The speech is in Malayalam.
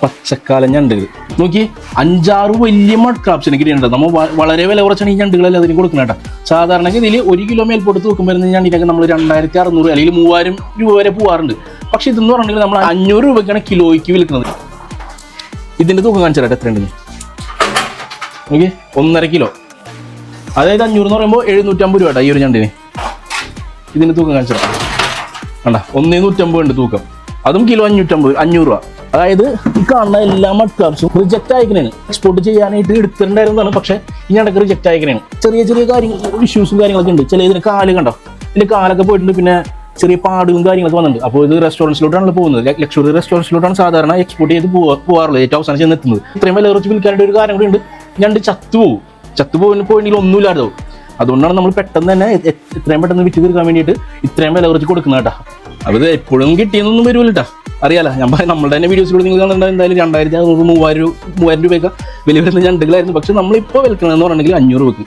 പച്ചക്കാല ഞണ്ടുകൾ നോക്കി 5-6 വലിയ മഡ് ക്രാബ്സിനെ കിട്ടിയിട്ടുണ്ട്. നമ്മൾ വളരെ വില കുറച്ചാണ് ഈ ഞണ്ടുകളെല്ലാം അതിന് കൊടുക്കുന്നത് കേട്ടോ. സാധാരണ ഇതിൽ 1 കിലോ മേൽപോട്ട് തൂക്കം വരുന്ന ഞണ്ടിനൊക്കെ നമ്മൾ 2600 അല്ലെങ്കിൽ 3000 രൂപ വരെ പോകാറുണ്ട്. പക്ഷെ ഇതെന്ന് പറഞ്ഞിട്ടുണ്ടെങ്കിൽ നമ്മൾ 500 രൂപയ്ക്കാണ് കിലോയ്ക്ക് വിൽക്കുന്നത്. ഇതിന്റെ തൂക്കം കാണിച്ചാൽ എത്രയുണ്ടെന്ന് നോക്കി. 1.5 കിലോ, അതായത് 500 എന്ന് പറയുമ്പോൾ 750 രൂപ ഈ ഒരു ഞണ്ടിന്. ഇതിന്റെ തൂക്കം കാണിച്ചാൽ വേണ്ട 150 ഉണ്ട് തൂക്കം, അതും കിലോ 500 രൂപ. അതായത് ഈ കാണുന്ന എല്ലാ മഡ് ക്രാബ്സും റിജക്റ്റ് ആയിക്കണേന്. എക്സ്പോർട്ട് ചെയ്യാനായിട്ട് എടുത്തിട്ടുണ്ടായിരുന്നതാണ്, പക്ഷേ ഈ ഞണ്ടൊക്കെ റിജക്റ്റ് ആയിക്കണേന്. ചെറിയ ചെറിയ കാര്യങ്ങൾ, ഇഷ്യൂസും കാര്യങ്ങളൊക്കെ ഉണ്ട്. ചില ഇതിന് കാല് കണ്ടോ, ഇതിന്റെ കാലൊക്കെ പോയിട്ടുണ്ട്, പിന്നെ ചെറിയ പാടും കാര്യങ്ങളൊക്കെ വന്നിട്ടുണ്ട്. അപ്പോൾ ഇത് റെസ്റ്റോറൻറ്റ്സിലോട്ടാണ് പോകുന്നത്. ലക്ഷറി റെസ്റ്റോറൻറ്റ്സിലോട്ടാണ് സാധാരണ എക്സ്പോർട്ട് ചെയ്ത് പോകാറുള്ളത്, ഏറ്റവും അവസാനം ചെന്ന് എത്തുന്നത്. ഇത്രയും വില കുറച്ച് വിൽക്കാനായിട്ട് ഒരു കാര്യം കൂടി ഉണ്ട്, ഞണ്ട് ചത്തുപോയിട്ടുണ്ടെങ്കിൽ ഒന്നുമില്ലാതാവും. അതുകൊണ്ടാണ് നമ്മൾ പെട്ടെന്ന് തന്നെ എത്രയും പെട്ടെന്ന് വിറ്റ് തീർക്കാൻ വേണ്ടിയിട്ട് ഇത്രയും വില കുറച്ച് കൊടുക്കുന്നത് കേട്ടോ. അപ്പോൾ ഇത് എപ്പോഴും കിട്ടിയെന്നൊന്നും വരില്ല കേട്ടോ, അറിയാലോ. ഞാൻ നമ്മളുടെ തന്നെ വീഡിയോസിലൂടെ നിങ്ങൾ കാണുന്നുണ്ട് എന്തായാലും 2600 3000 രൂപയൊക്കെ വില വരുന്ന ഞണ്ടുകളായിരുന്നു. പക്ഷെ നമ്മളിപ്പോൾ വിൽക്കണമെന്ന് പറഞ്ഞിട്ടുണ്ടെങ്കിൽ 500 രൂപയ്ക്ക്.